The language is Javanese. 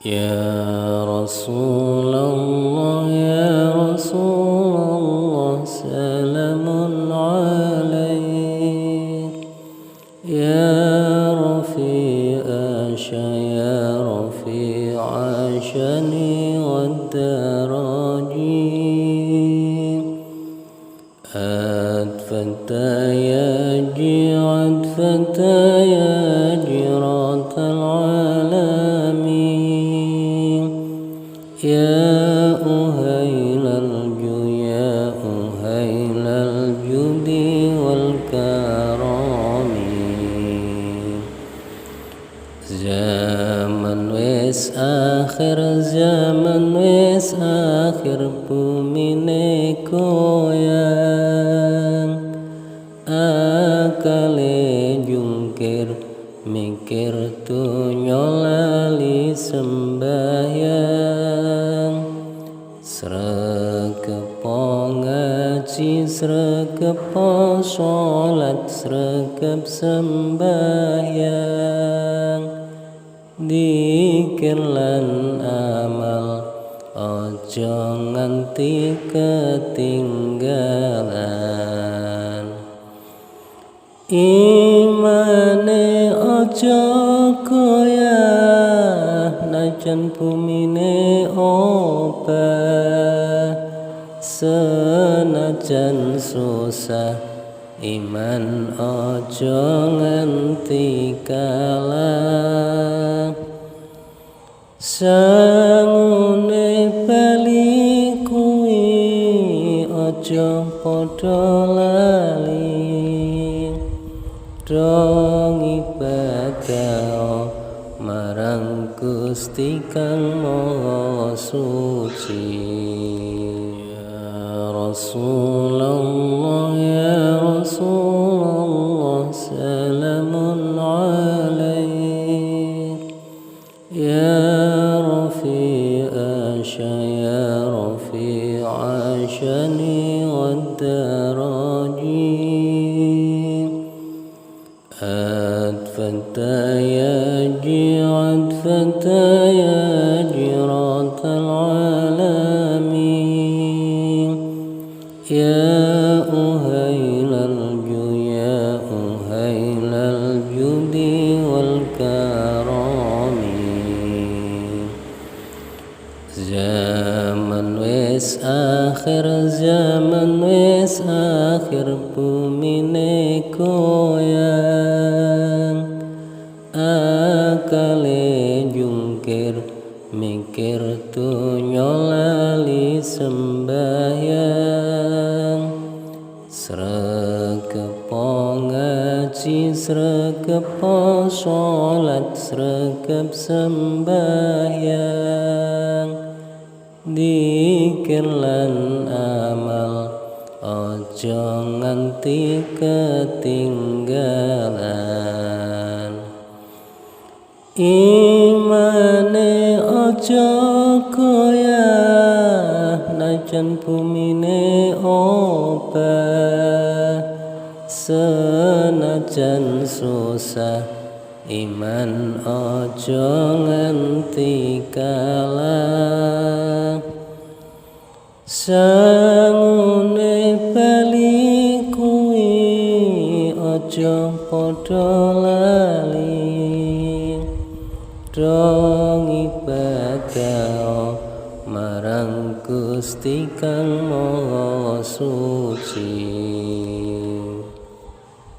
Ya Rasulullah, ya Rasulullah, salamun alaik. Ya Rafi'a ya Rafi'a shani wad daraji. Adfanta ya ji'ad fanta ya jirat al-alami. Ya uhailal ya uhailal judi wal karami. Zaman wis akhir, zaman wis akhir, bumine goyang, akale jungkir, mikir dunya lali sembahyang. Sregepo ngaji, sregepo sholat, sregep sembahyang. Dzikir lan amal ojo nganti ketinggalan. Imane ojo goyah, najan bumine obah. Senajan susah, iman ojo nganti kalah. Sangune bali kuwi ojo padha lali. Dong ibadah marang Gusti Kang Maha Suci. Ya Rasulullah, ya Rasulullah, salamun alaik. Ya Rafi'a ya Rafi'a shani wad daraji. Adfanta ya ji'ad fanta ya jirat al-alami. Ya uhailal ya uhailal judi wal karami. Zaman wis akhir, zaman wis akhir, bumine goyang, akale jungkir, mikir dunya lali sembahyang. Sregepo ngaji, sregepo sholat, sregep sembahyang. Dzikir lan amal ojo nganti ketinggalan. Imane ojo goyah, najan bumine obah. Senajan susah, iman ojo nganti kalah. Sangune bali kuwi ojo padha lali. Dong ibadah marang Gusti Kang Maha Suci.